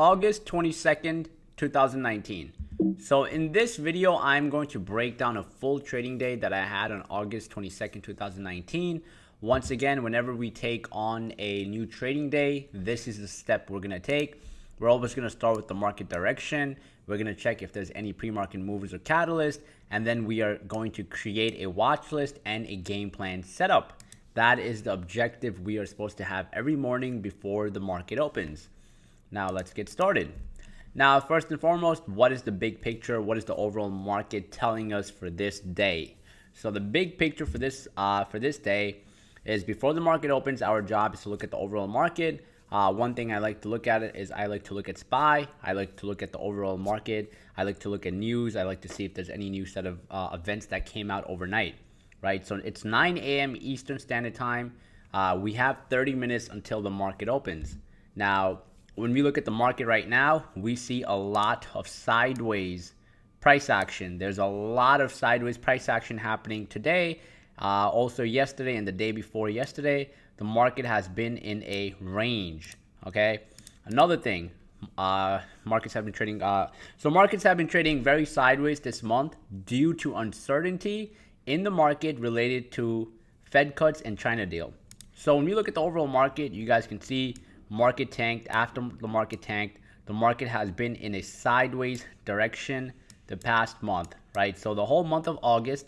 August 22nd, 2019. So in this video, I'm going to break down a full trading day that I had on August 22nd, 2019. Once again, whenever we take on a new trading day, this is the step we're going to take. We're always going to start with the market direction. We're going to check if there's any pre-market movers or catalysts, and then we are going to create a watch list and a game plan setup. That is the objective we are supposed to have every morning before the market opens. Now let's get started. Now, first and foremost, what is the big picture? What is the overall market telling us for this day? So the big picture for this day is before the market opens, our job is to look at the overall market. One thing I like to look at it is I like to look at SPY. I like to look at the overall market. I like to look at news. I like to see if there's any new set of events that came out overnight, right? So it's 9 a.m. Eastern Standard Time. We have 30 minutes until the market opens. Now, when we look at the market right now, we see a lot of sideways price action. There's a lot of sideways price action happening today. Also yesterday and the day before yesterday, the market has been in a range. Okay. Another thing, markets have been trading very sideways this month due to uncertainty in the market related to Fed cuts and China deal. So when we look at the overall market, you guys can see market tanked. After the market tanked, the market has been in a sideways direction the past month, right? So the whole month of August,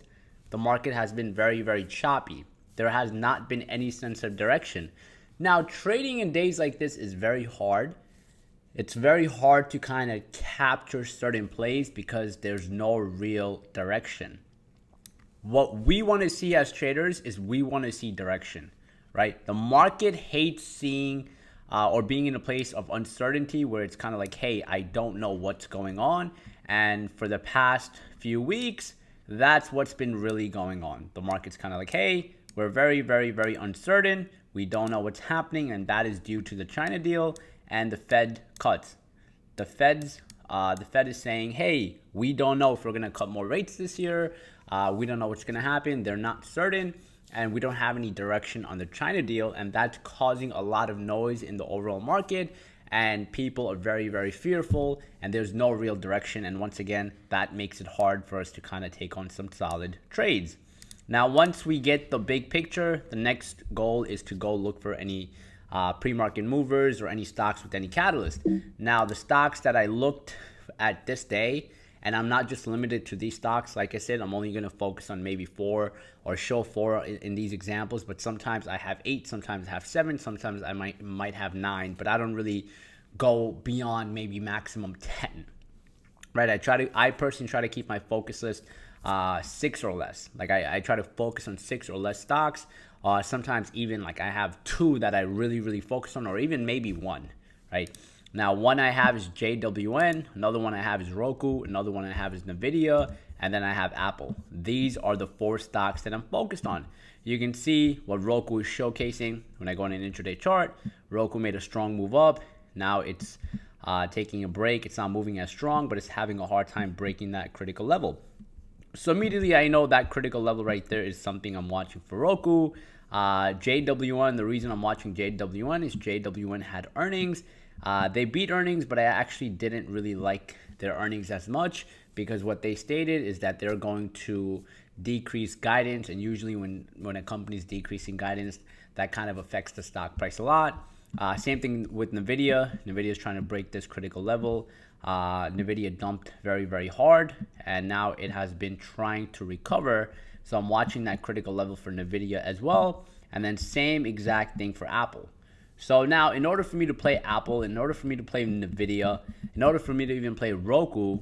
the market has been very, very choppy. There has not been any sense of direction. Now, trading in days like this is very hard. It's very hard to kind of capture certain plays because there's no real direction. What we want to see as traders is we want to see direction, right? The market hates seeing or being in a place of uncertainty where it's kind of like, hey, I don't know what's going on. And for the past few weeks, that's what's been really going on. The market's kind of like, hey, we're very, very, very uncertain. We don't know what's happening. And that is due to the China deal and the Fed cuts. The Fed is saying, hey, we don't know if we're going to cut more rates this year. We don't know what's going to happen. They're not certain. And we don't have any direction on the China deal, and that's causing a lot of noise in the overall market, and people are very, very fearful, and there's no real direction. And once again, that makes it hard for us to kind of take on some solid trades. Now, once we get the big picture, the next goal is to go look for any pre-market movers or any stocks with any catalyst. Now, the stocks that I looked at this day, and I'm not just limited to these stocks. Like I said, I'm only going to focus on maybe 4 or show 4 in these examples. But sometimes I have 8, sometimes I have 7, sometimes I might have 9. But I don't really go beyond maybe maximum 10. Right? I personally try to keep my focus list 6 or less. Like I try to focus on 6 or less stocks. Sometimes even like I have 2 that I really, really focus on, or even maybe 1. Right? Now, one I have is JWN, another one I have is Roku, another one I have is Nvidia, and then I have Apple. These are the 4 stocks that I'm focused on. You can see what Roku is showcasing when I go on an intraday chart. Roku made a strong move up. Now it's taking a break. It's not moving as strong, but it's having a hard time breaking that critical level. So immediately I know that critical level right there is something I'm watching for Roku. JWN, the reason I'm watching JWN is JWN had earnings. They beat earnings, but I actually didn't really like their earnings as much because what they stated is that they're going to decrease guidance. And usually when a company is decreasing guidance, that kind of affects the stock price a lot. Same thing with Nvidia. Nvidia is trying to break this critical level. Nvidia dumped very, very hard, and now it has been trying to recover. So I'm watching that critical level for Nvidia as well. And then same exact thing for Apple. So now, in order for me to play Apple, in order for me to play Nvidia, in order for me to even play Roku,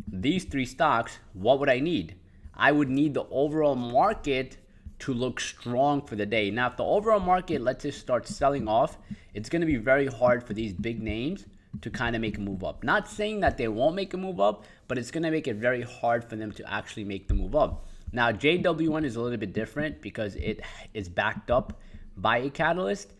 these 3 stocks, what would I need? I would need the overall market to look strong for the day. Now, if the overall market, let's just start selling off, it's going to be very hard for these big names to kind of make a move up. Not saying that they won't make a move up, but it's going to make it very hard for them to actually make the move up. Now, JW1 is a little bit different because it is backed up by a catalyst.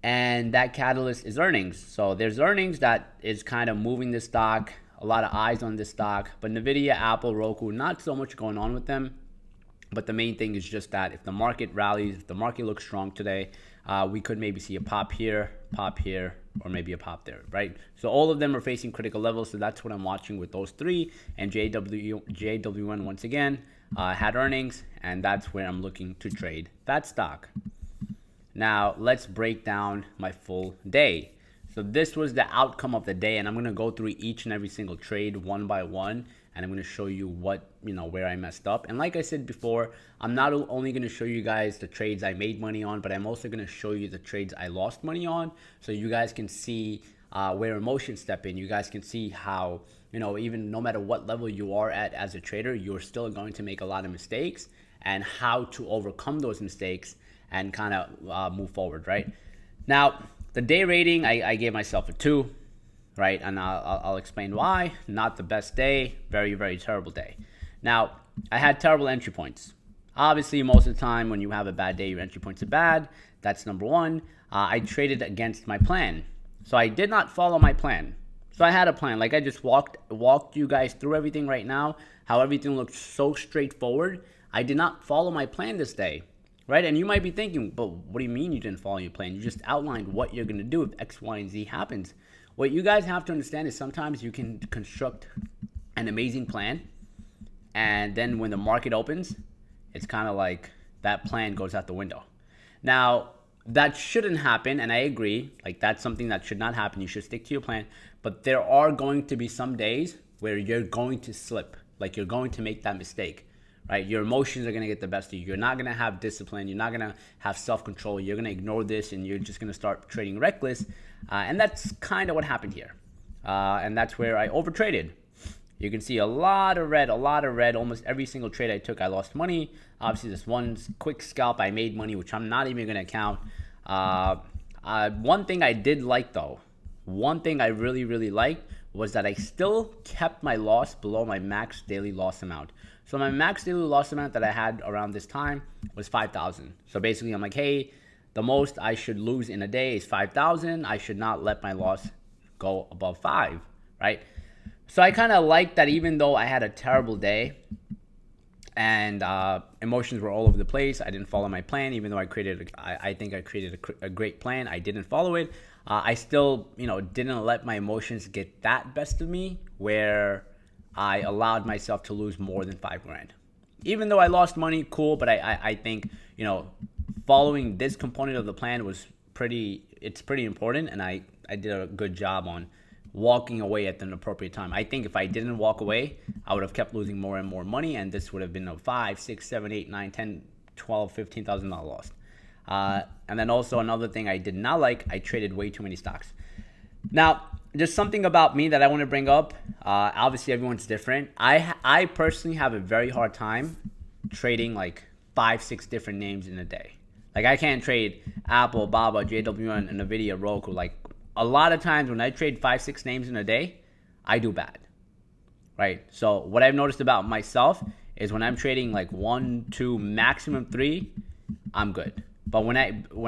And that catalyst is earnings. So there's earnings that is kind of moving the stock, a lot of eyes on this stock. But Nvidia, Apple, Roku, not so much going on with them. But the main thing is just that if the market rallies, if the market looks strong today, we could maybe see a pop here, or maybe a pop there, right? So all of them are facing critical levels. So that's what I'm watching with those three. And JWN once again had earnings, and that's where I'm looking to trade that stock. Now let's break down my full day. So this was the outcome of the day, and I'm going to go through each and every single trade one by one, and I'm going to show you what, where I messed up. And like I said before, I'm not only going to show you guys the trades I made money on, but I'm also going to show you the trades I lost money on, so you guys can see where emotions step in. You guys can see how, even no matter what level you are at as a trader, you're still going to make a lot of mistakes, and how to overcome those mistakes and kind of move forward, right? Now, the day rating, I gave myself a 2, right? And I'll explain why. Not the best day. Very, very terrible day. Now, I had terrible entry points. Obviously, most of the time when you have a bad day, your entry points are bad. That's number one. I traded against my plan. So I did not follow my plan. So I had a plan. Like I just walked you guys through everything right now, how everything looked so straightforward. I did not follow my plan this day. Right? And you might be thinking, but what do you mean you didn't follow your plan? You just outlined what you're going to do if X, Y, and Z happens. What you guys have to understand is sometimes you can construct an amazing plan, and then when the market opens, it's kind of like that plan goes out the window. Now, that shouldn't happen, and I agree. Like, that's something that should not happen. You should stick to your plan. But there are going to be some days where you're going to slip. Like, you're going to make that mistake. Right? Your emotions are going to get the best of you. You're not going to have discipline. You're not going to have self-control. You're going to ignore this, and you're just going to start trading reckless. And that's kind of what happened here. And that's where I overtraded. You can see a lot of red. Almost every single trade I took, I lost money. Obviously, this one quick scalp, I made money, which I'm not even going to count. One thing I did like, though, one thing I really, really liked was that I still kept my loss below my max daily loss amount. So my max daily loss amount that I had around this time was 5,000. So basically I'm like, hey, the most I should lose in a day is 5,000. I should not let my loss go above 5, right? So I kind of like that, even though I had a terrible day and emotions were all over the place. I didn't follow my plan, even though I think I created a great plan. I didn't follow it. I still, didn't let my emotions get that best of me where I allowed myself to lose more than $5,000. Even though I lost money, cool, but I think, following this component of the plan was pretty important, and I did a good job on walking away at an appropriate time. I think if I didn't walk away, I would have kept losing more and more money, and this would have been a $5, $6, $7, $8, $9, $10, $12, $15,000 loss. And then also another thing I did not like, I traded way too many stocks. Now, there's something about me that I want to bring up. Obviously, everyone's different. I personally have a very hard time trading like 5-6 different names in a day. Like, I can't trade Apple, Baba, JWN, Nvidia, Roku. Like, a lot of times when I trade 5-6 names in a day, I do bad, right? So what I've noticed about myself is when I'm trading like 1, 2, maximum 3, I'm good. But when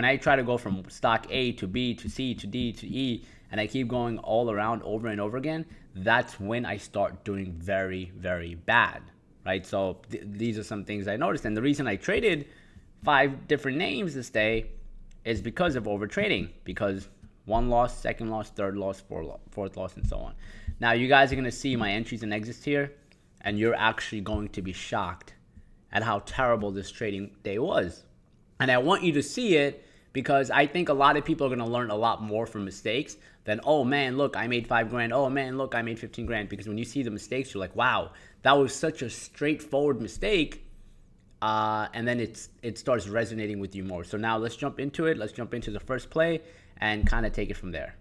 I try to go from stock A to B to C to D to E, and I keep going all around over and over again, that's when I start doing very, very bad, right? So these are some things I noticed. And the reason I traded 5 different names this day is because of overtrading, because 1 loss, 2nd loss, 3rd loss, 4th loss, and so on. Now, you guys are going to see my entries and exits here, and you're actually going to be shocked at how terrible this trading day was. And I want you to see it because I think a lot of people are going to learn a lot more from mistakes than, oh man, look, I made $5,000. Oh man, look, I made $15,000. Because when you see the mistakes, you're like, wow, that was such a straightforward mistake. And then it starts resonating with you more. So now let's jump into it. Let's jump into the first play and kind of take it from there.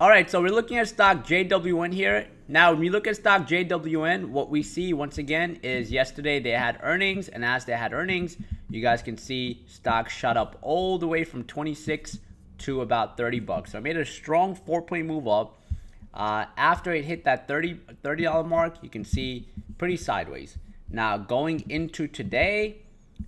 All right, so we're looking at stock JWN here. Now, when we look at stock JWN, what we see once again is yesterday they had earnings, and as they had earnings, you guys can see stock shot up all the way from 26 to about $30. So I made a strong 4-point move up. After it hit that $30 mark, you can see pretty sideways. Now, going into today,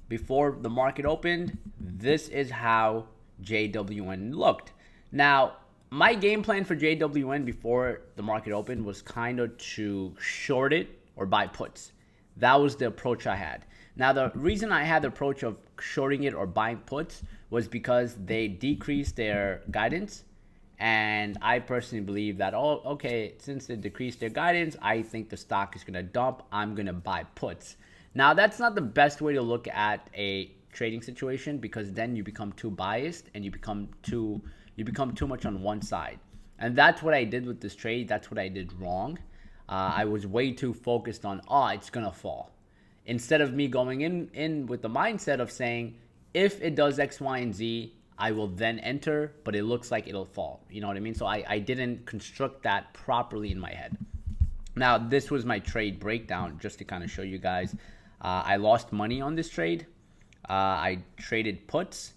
before the market opened, this is how JWN looked. Now, my game plan for JWN before the market opened was kind of to short it or buy puts. That was the approach I had. Now, the reason I had the approach of shorting it or buying puts was because they decreased their guidance And I personally believe that, oh, okay, since they decreased their guidance, I think the stock is going to dump. I'm going to buy puts. Now, that's not the best way to look at a trading situation, because then you become too biased and you become too much on one side. And that's what I did with this trade. That's what I did wrong. I was way too focused on, oh, it's going to fall. Instead of me going in with the mindset of saying, if it does X, Y, and Z, I will then enter, but it looks like it'll fall. You know what I mean? So I didn't construct that properly in my head. Now, this was my trade breakdown, just to kind of show you guys. I lost money on this trade. I traded puts,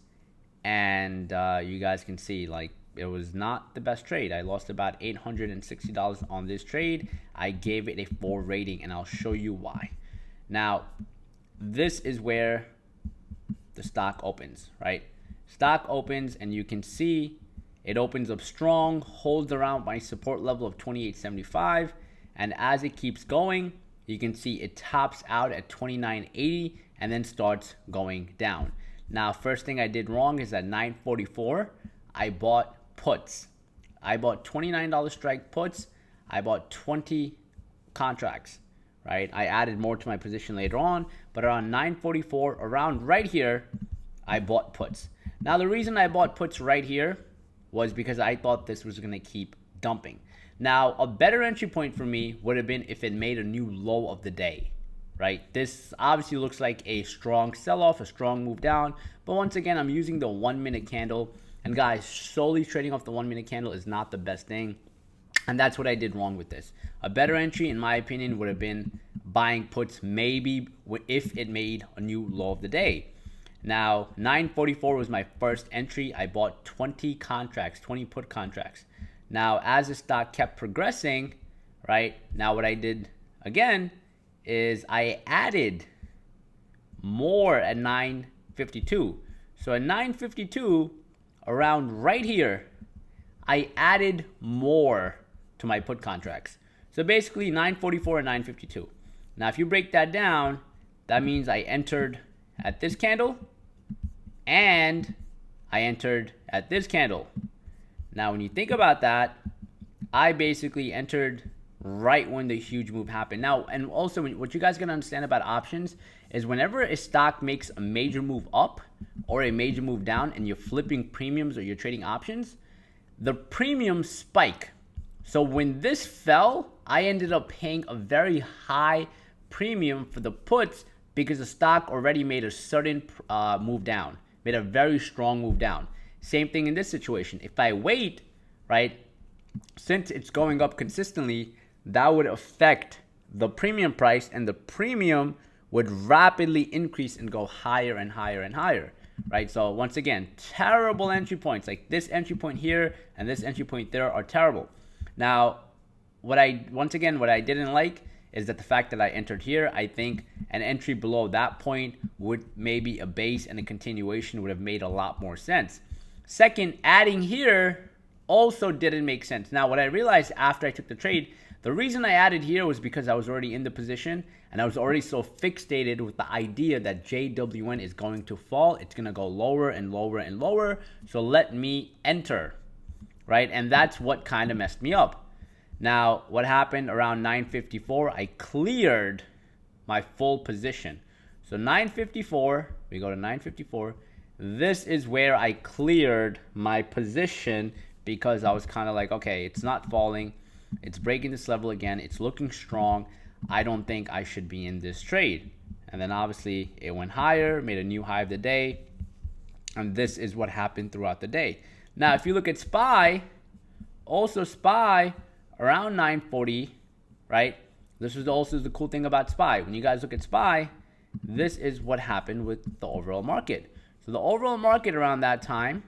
and you guys can see, like, it was not the best trade. I lost about $860 on this trade. I gave it a 4 rating, and I'll show you why. Now, this is where the stock opens, right? Stock opens, and you can see it opens up strong, holds around my support level of 28.75, and as it keeps going, you can see it tops out at 29.80 and then starts going down. Now, first thing I did wrong is at 9.44, I bought puts. I bought $29 strike puts. I bought 20 contracts, right? I added more to my position later on, but around 9.44, around right here, I bought puts. Now, the reason I bought puts right here was because I thought this was going to keep dumping. Now, a better entry point for me would have been if it made a new low of the day, right? This obviously looks like a strong sell-off, a strong move down. But once again, I'm using the 1-minute candle. And guys, solely trading off the 1-minute candle is not the best thing. And that's what I did wrong with this. A better entry, in my opinion, would have been buying puts maybe if it made a new low of the day. Now, 9.44 was my first entry. I bought 20 contracts, 20 put contracts. Now, as the stock kept progressing, right, now what I did again is I added more at 9.52. So at 9.52, around right here, I added more to my put contracts. So basically 9.44 and 9.52. Now, if you break that down, that means I entered at this candle and I entered at this candle. Now, when you think about that, I basically entered right when the huge move happened. Now, and also what you guys got to understand about options is whenever a stock makes a major move up or a major move down and you're flipping premiums or you're trading options, the premiums spike. So when this fell, I ended up paying a very high premium for the puts because the stock already made a certain move down, made a very strong move down. Same thing in this situation. If I wait, right, since it's going up consistently, that would affect the premium price, and the premium would rapidly increase and go higher and higher and higher, right? So once again, terrible entry points. Like this entry point here and this entry point there are terrible. Now, what I didn't like is that the fact that I entered here, I think an entry below that point would maybe a base and a continuation would have made a lot more sense. Second, adding here also didn't make sense. Now, what I realized after I took the trade, the reason I added here was because I was already in the position and I was already so fixated with the idea that JWN is going to fall. It's going to go lower and lower and lower. So let me enter, right? And that's what kind of messed me up. Now, what happened around 9.54, I cleared my full position. So 9.54, we go to 9.54. This is where I cleared my position because I was kind of like, okay, it's not falling. It's breaking this level again. It's looking strong. I don't think I should be in this trade. And then obviously it went higher, made a new high of the day. And this is what happened throughout the day. Now, if you look at SPY, also SPY around 9.40, right? This is also the cool thing about SPY. When you guys look at SPY, this is what happened with the overall market. So the overall market around that time,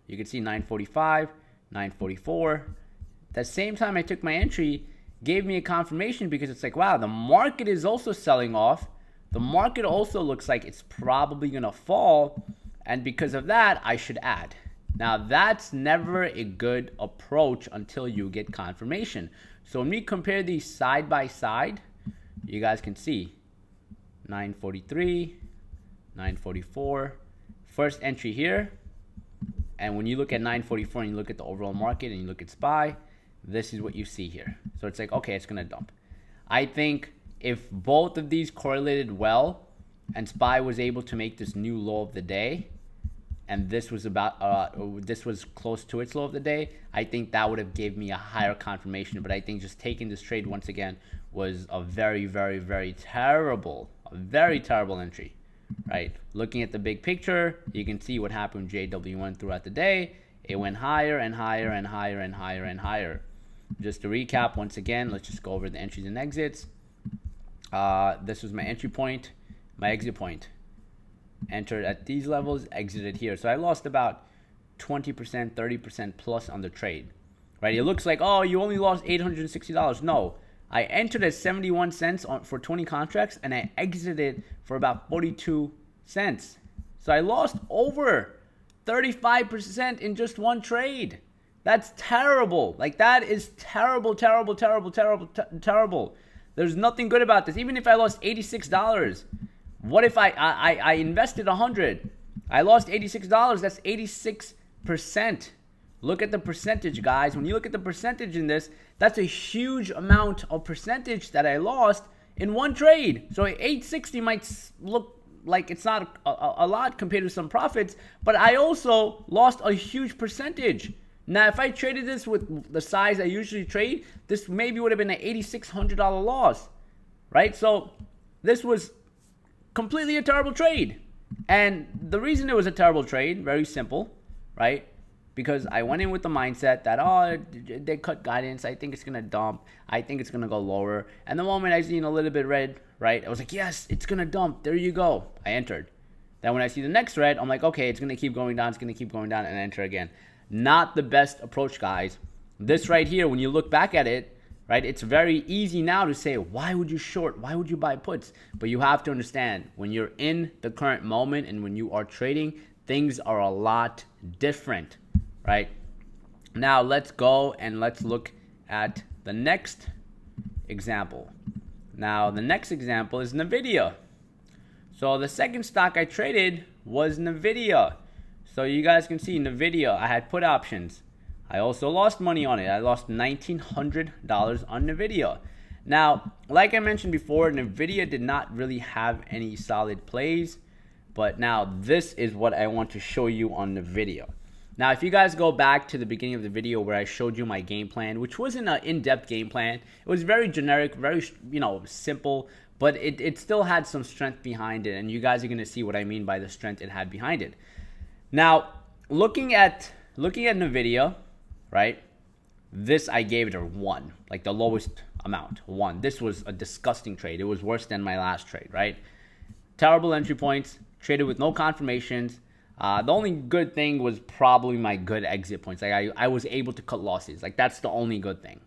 you can see 9.45, 9.44. At the same time I took my entry, gave me a confirmation because it's like, wow, the market is also selling off. The market also looks like it's probably going to fall. And because of that, I should add. Now, that's never a good approach until you get confirmation. So when we compare these side by side, you guys can see 9.43, 9.44. First entry here, And when you look at 944 and you look at the overall market and you look at SPY, this is what you see here. So it's like, okay, it's going to dump. I think if both of these correlated well and SPY was able to make this new low of the day, and this was close to its low of the day, I think that would have gave me a higher confirmation. But I think just taking this trade once again was a very, very, very terrible entry, right? Looking at the big picture, you can see what happened with JW1 throughout the day. It went higher and higher and higher and higher and higher. Just to recap once again, let's just go over the entries and exits. This was my entry point, my exit point. Entered at these levels, exited here. So I lost about 20%, 30% plus on the trade, right? It looks like, oh, you only lost $860. No, I entered at 71 cents for 20 contracts and I exited for about 42 cents. So I lost over 35% in just one trade. That's terrible. Like, that is terrible, terrible, terrible, terrible, terrible. There's nothing good about this. Even if I lost $86, what if I invested 100? I lost $86. That's 86%. Look at the percentage, guys. When you look at the percentage in this, that's a huge amount of percentage that I lost in one trade. So 860 might look like it's not a lot compared to some profits, but I also lost a huge percentage. Now, if I traded this with the size I usually trade, this maybe would have been an $8,600 loss, right? So this was completely a terrible trade. And the reason it was a terrible trade, very simple, right? Because I went in with the mindset that, oh, they cut guidance. I think it's going to dump. I think it's going to go lower. And the moment I seen a little bit red, right, I was like, yes, it's going to dump. There you go. I entered. Then when I see the next red, I'm like, okay, it's going to keep going down. It's going to keep going down, and enter again. Not the best approach, guys. This right here, when you look back at it, right, it's very easy now to say, why would you short? Why would you buy puts? But you have to understand, when you're in the current moment and when you are trading, things are a lot different, right? Now, let's go and let's look at the next example. Now, the next example is NVIDIA. So the second stock I traded was NVIDIA. So you guys can see NVIDIA, I had put options. I also lost money on it. I lost $1,900 on NVIDIA. Now, like I mentioned before, NVIDIA did not really have any solid plays. But now this is what I want to show you on NVIDIA. Now, if you guys go back to the beginning of the video where I showed you my game plan, which wasn't an in-depth game plan. It was very generic, very, simple, but it still had some strength behind it. And you guys are going to see what I mean by the strength it had behind it. Now, looking at NVIDIA, right? This I gave it a 1, like the lowest amount, 1. This was a disgusting trade. It was worse than my last trade, right? Terrible entry points, traded with no confirmations. The only good thing was probably my good exit points. Like I was able to cut losses. Like, that's the only good thing.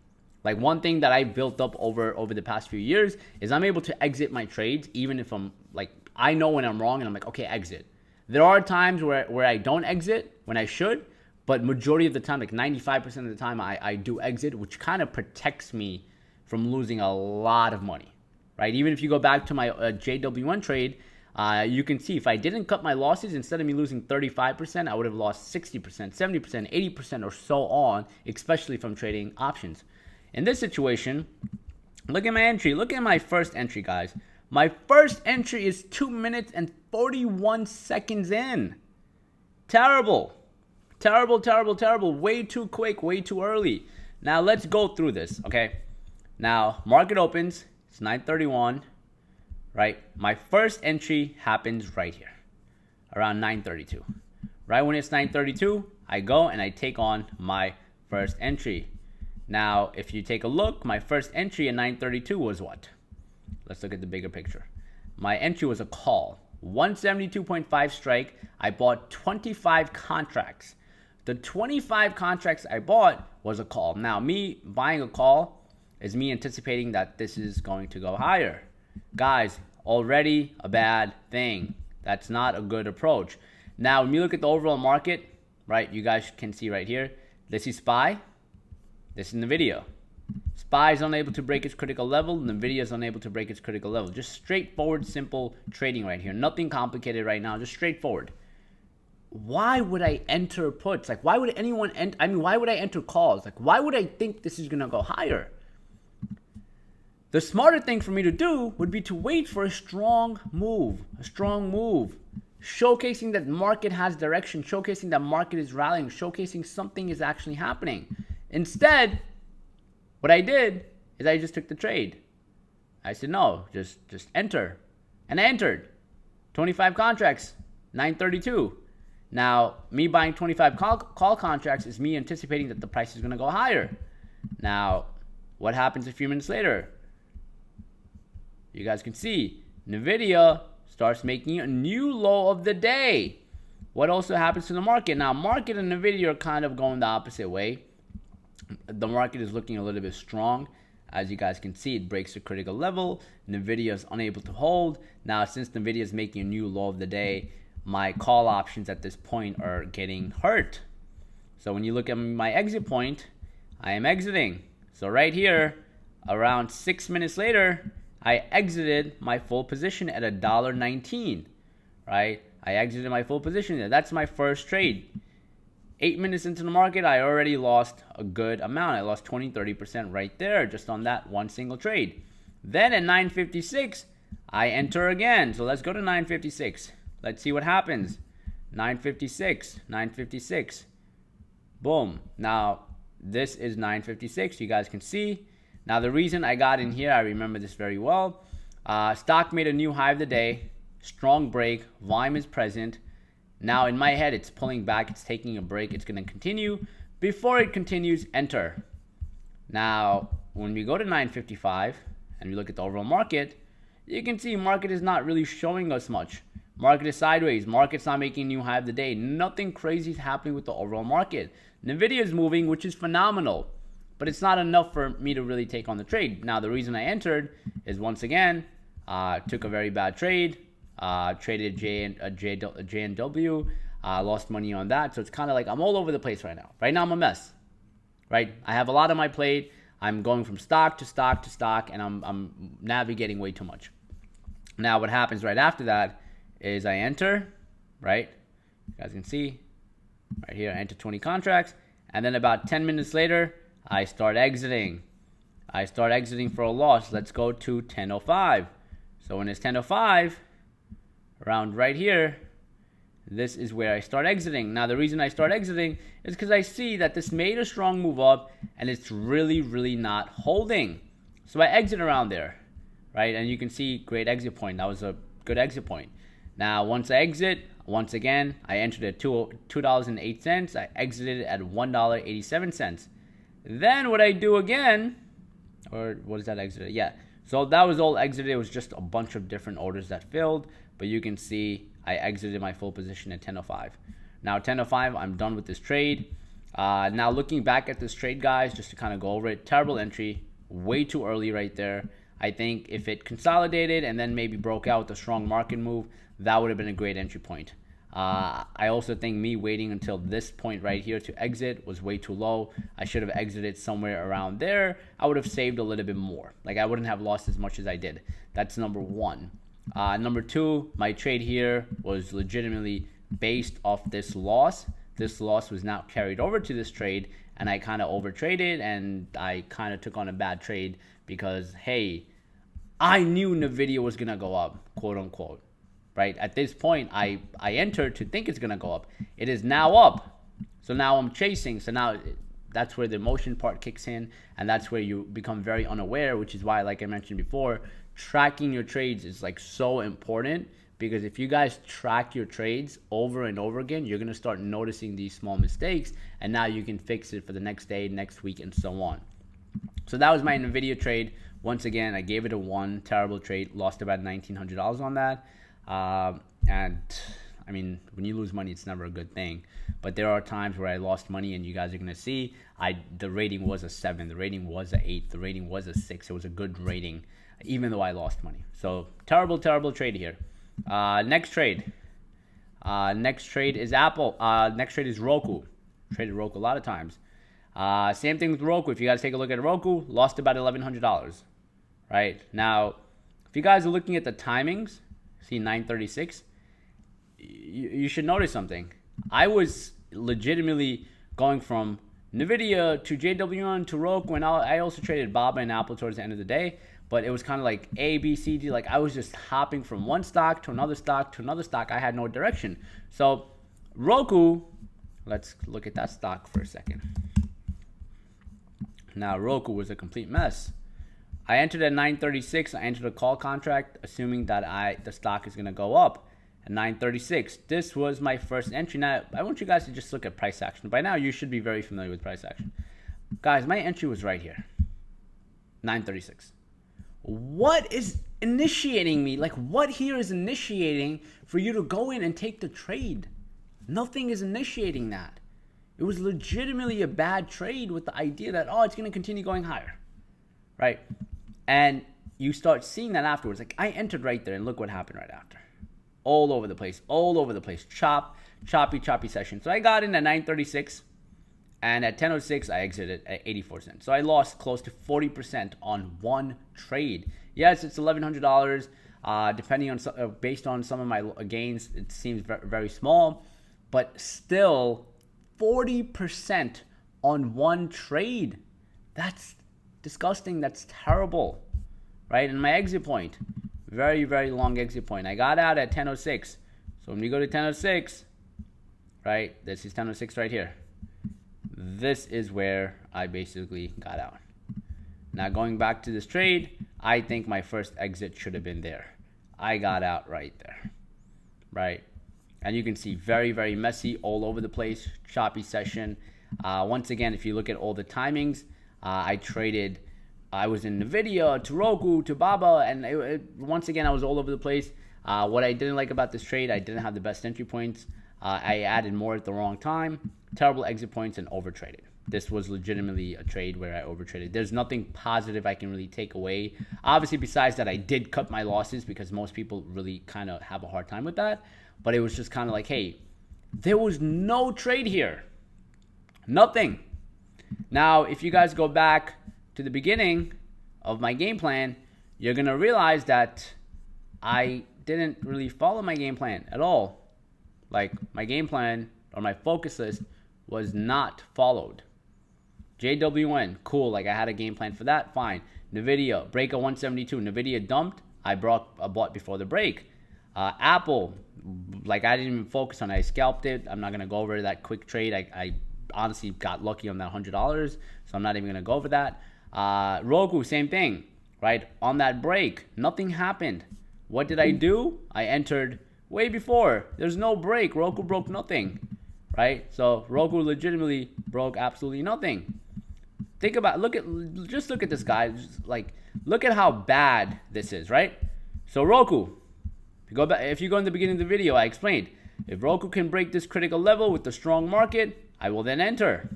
Like, one thing that I built up over the past few years is I'm able to exit my trades even if I'm like, I know when I'm wrong and I'm like, okay, exit. There are times where I don't exit when I should, but majority of the time, like 95% of the time, I do exit, which kind of protects me from losing a lot of money, right? Even if you go back to my JW1 trade, you can see if I didn't cut my losses, instead of me losing 35%, I would have lost 60%, 70%, 80% or so on, especially from trading options. In this situation, look at my entry. Look at my first entry, guys. My first entry is 2 minutes and 41 seconds in. Terrible. Terrible, terrible, terrible. Way too quick, way too early. Now, let's go through this, okay? Now, market opens. It's 9:31, right? My first entry happens right here, around 9:32. Right when it's 9:32, I go and I take on my first entry. Now, if you take a look, my first entry at 9:32 was what? Let's look at the bigger picture. My entry was a call. 172.5 strike. I bought 25 contracts. The 25 contracts I bought was a call. Now, me buying a call is me anticipating that this is going to go higher. Guys, already a bad thing. That's not a good approach. Now, when you look at the overall market, right, you guys can see right here, this is SPY, this is NVIDIA. SPY is unable to break its critical level. NVIDIA is unable to break its critical level. Just straightforward, simple trading right here. Nothing complicated right now, just straightforward. why would I enter puts? Like, why would anyone why would I enter calls? Like, why would I think this is going to go higher? The smarter thing for me to do would be to wait for a strong move, showcasing that market has direction, showcasing that market is rallying, showcasing something is actually happening. Instead, what I did is I just took the trade. I said, no, just enter. And I entered 25 contracts, 932. Now, me buying 25 call contracts is me anticipating that the price is going to go higher. Now, what happens a few minutes later? You guys can see NVIDIA starts making a new low of the day. What also happens to the market? Now, market and NVIDIA are kind of going the opposite way. The market is looking a little bit strong. As you guys can see, it breaks the critical level. NVIDIA is unable to hold. Now, since NVIDIA is making a new low of the day, my call options at this point are getting hurt. So when you look at my exit point, I am exiting. So right here, around 6 minutes later, I exited my full position at $1.19, right? I exited my full position there. That's my first trade. 8 minutes into the market, I already lost a good amount. I lost 20-30% right there just on that one single trade. Then at 9:56, I enter again. So let's go to 9:56. Let's see what happens. 9:56. Boom. Now, this is 9:56. You guys can see. Now, the reason I got in here, I remember this very well. Stock made a new high of the day. Strong break. Volume is present. Now, in my head, it's pulling back. It's taking a break. It's going to continue. Before it continues, enter. Now, when we go to 9:55 and we look at the overall market, you can see market is not really showing us much. Market is sideways. Market's not making a new high of the day. Nothing crazy is happening with the overall market. NVIDIA is moving, which is phenomenal. But it's not enough for me to really take on the trade. Now, the reason I entered is, once again, took a very bad trade. Traded J&W. Lost money on that. So it's kind of like I'm all over the place right now. Right now, I'm a mess. Right? I have a lot on my plate. I'm going from stock to stock to stock, and I'm navigating way too much. Now, what happens right after that is I enter, right? You guys can see right here, I enter 20 contracts. And then about 10 minutes later, I start exiting. I start exiting for a loss. Let's go to 10:05. So when it's 10:05, around right here, this is where I start exiting. Now, the reason I start exiting is because I see that this made a strong move up and it's really, really not holding. So I exit around there, right? And you can see great exit point. That was a good exit point. Now, once I exit, once again, I entered at $2.08. I exited at $1.87. Then what I do again, or what is that exited? Yeah. So that was all exited. It was just a bunch of different orders that filled. But you can see I exited my full position at 10:05. Now 10:05, I'm done with this trade. Now looking back at this trade, guys, just to kind of go over it, terrible entry, way too early right there. I think if it consolidated and then maybe broke out with a strong market move, that would have been a great entry point. I also think me waiting until this point right here to exit was way too low. I should have exited somewhere around there. I would have saved a little bit more. Like, I wouldn't have lost as much as I did. That's number one. Number two, my trade here was legitimately based off this loss. This loss was now carried over to this trade, and I kind of overtraded, and I kind of took on a bad trade because, hey, I knew NVIDIA was going to go up, quote unquote. Right? At this point, I entered to think it's going to go up. It is now up. So now I'm chasing. So now that's where the emotion part kicks in, and that's where you become very unaware, which is why, like I mentioned before, tracking your trades is like so important, because if you guys track your trades over and over again, you're going to start noticing these small mistakes, and now you can fix it for the next day, next week, and so on. So that was my NVIDIA trade. Once again, I gave it a 1. Terrible trade. Lost about $1,900 on that. And I mean, when you lose money, it's never a good thing. But there are times where I lost money, and you guys are going to see the rating was a 7. The rating was a 8. The rating was a 6. It was a good rating, even though I lost money. So terrible, terrible trade here. Next trade. Next trade is Apple. Next trade is Roku. Traded Roku a lot of times. Same thing with Roku. If you guys take a look at Roku, lost about $1,100. Right? Now, if you guys are looking at the timings, see 9:36, you should notice something. I was legitimately going from Nvidia to JWN to Roku, and I also traded Baba and Apple towards the end of the day. But it was kind of like A, B, C, D. Like I was just hopping from one stock to another stock to another stock. I had no direction. So Roku, let's look at that stock for a second. Now Roku was a complete mess. I entered at 936. I entered a call contract assuming that the stock is going to go up at 936. This was my first entry. Now I want you guys to just look at price action. By now you should be very familiar with price action. Guys, my entry was right here. 936. What is initiating me? Like what here is initiating for you to go in and take the trade? Nothing is initiating that. It was legitimately a bad trade with the idea that, oh, it's going to continue going higher, right? And you start seeing that afterwards. Like I entered right there and look what happened right after. All over the place, choppy session. So I got in at 936 and at 10:06 I exited at 84 cents. So I lost close to 40% on one trade. Yes, it's $1,100. Depending on based on some of my gains, it seems very small, but still 40% on one trade. That's disgusting. That's terrible, right? And my exit point, very long exit point. I got out at 10:06. So when you go to 10:06, right? This is 10:06 right here. This is where I basically got out. Now going back to this trade, I think my first exit should have been there. I got out right there, right? And you can see very messy, all over the place, choppy session. Once again, if you look at all the timings, I was in Nvidia to Roku to Baba, and once again, I was all over the place. What I didn't like about this trade, I didn't have the best entry points. I added more at the wrong time, terrible exit points, and overtraded. This was legitimately a trade where I overtraded. There's nothing positive I can really take away. Obviously, besides that, I did cut my losses because most people really kind of have a hard time with that. But it was just kind of like, hey, there was no trade here. Nothing. Now, if you guys go back to the beginning of my game plan, you're going to realize that I didn't really follow my game plan at all. Like my game plan or my focus list was not followed. JWN, cool. Like I had a game plan for that. Fine. Nvidia, break at 172. Nvidia dumped. I bought before the break. Apple, like I didn't even focus on it. I scalped it. I'm not going to go over that quick trade. I honestly got lucky on that $100. So I'm not even going to go over that. Roku, same thing, right? On that break, nothing happened. What did I do? I entered way before. There's no break. Roku broke nothing, right? So Roku legitimately broke absolutely nothing. Just look at this guy. Like, look at how bad this is, right? So Roku, if you go in the beginning of the video, I explained, if Roku can break this critical level with the strong market, I will then enter.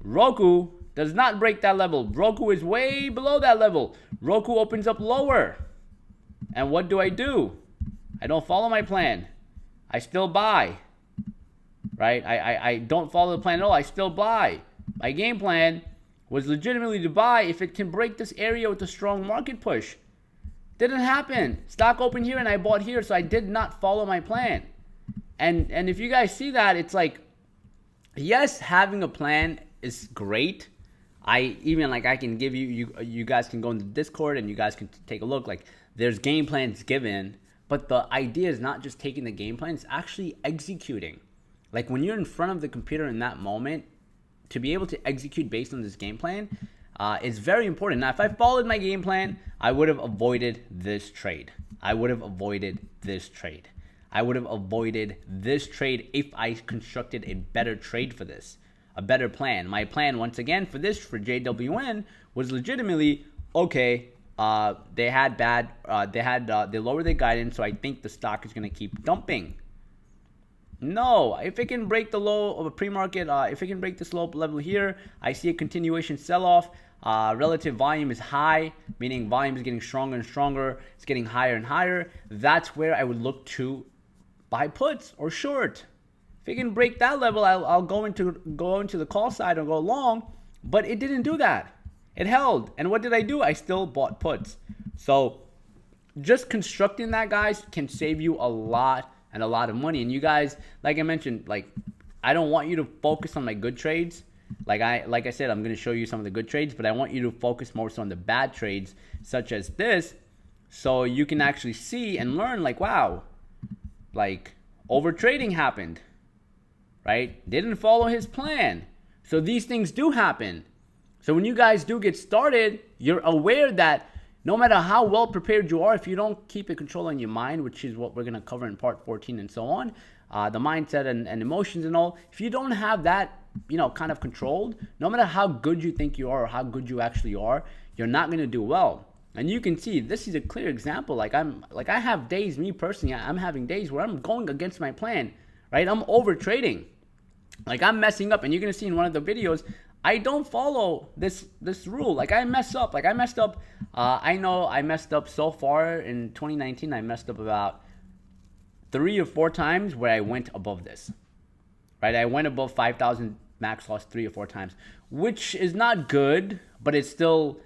Roku does not break that level. Roku is way below that level. Roku opens up lower. And what do? I don't follow my plan. I still buy, right? I don't follow the plan at all. I still buy. My game plan was legitimately to buy if it can break this area with a strong market push. Didn't happen. Stock opened here and I bought here, so I did not follow my plan. And if you guys see that, it's like, yes, having a plan is great. I can give you guys can go into Discord and you guys can take a look. Like there's game plans given, but the idea is not just taking the game plan, it's actually executing. Like when you're in front of the computer in that moment, to be able to execute based on this game plan is very important. Now, if I followed my game plan, I would have avoided this trade. I would have avoided this trade if I constructed a better trade for this, a better plan. My plan, once again, for JWN was legitimately, okay, they lowered their guidance, so I think the stock is going to keep dumping. No, if it can break the low of a pre-market, if it can break this low level here, I see a continuation sell-off. Relative volume is high, meaning volume is getting stronger and stronger. It's getting higher and higher. That's where I would look to buy puts or short. If it can break that level, I'll go into the call side or go long. But it didn't do that. It held. And what did I do? I still bought puts. So just constructing that, guys, can save you a lot and a lot of money. And you guys, like I mentioned, like I don't want you to focus on my good trades. Like I said, I'm going to show you some of the good trades, but I want you to focus more so on the bad trades, such as this, so you can actually see and learn like, wow, like over trading happened, right? Didn't follow his plan. So these things do happen. So when you guys do get started, you're aware that no matter how well prepared you are, if you don't keep it controlling your mind, which is what we're going to cover in part 14 and so on, the mindset and emotions and all, if you don't have that, kind of controlled, no matter how good you think you are or how good you actually are, you're not going to do well. And you can see this is a clear example. Like I have days, me personally, I'm having days where I'm going against my plan, right? I'm over trading. Like I'm messing up, and you're going to see in one of the videos, I don't follow this rule. Like I mess up. Like I messed up. I know I messed up so far in 2019. I messed up about 3 or 4 times where I went above this, right? I went above 5,000 max loss 3 or 4 times, which is not good, but it's still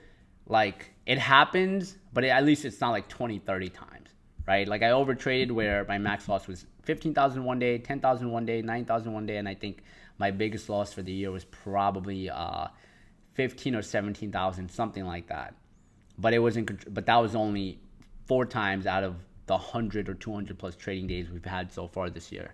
like it happens, but at least it's not like 20, 30 times, right? Like I overtraded where my max loss was 15,000 one day, 10,000 one day, 9,000 one day, and I think my biggest loss for the year was probably 15 or 17,000, something like that. But but that was only 4 times out of the 100 or 200 plus trading days we've had so far this year.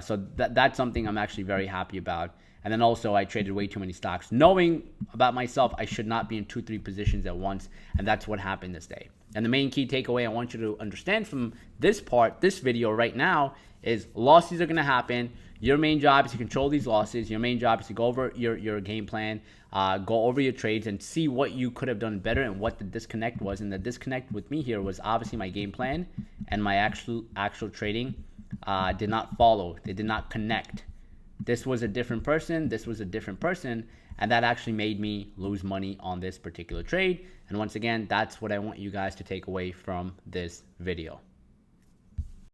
So that's something I'm actually very happy about. And then also I traded way too many stocks, knowing about myself I should not be in 2-3 positions at once, and that's what happened this day. And the main key takeaway I want you to understand from this video right now, is losses are going to happen. Your main job is to control these losses. Your main job is to go over your game plan, go over your trades, and see what you could have done better and what the disconnect was. And the disconnect with me here was obviously my game plan and my actual trading did not follow. They did not connect. This was a different person. This was a different person. And that actually made me lose money on this particular trade. And once again, that's what I want you guys to take away from this video.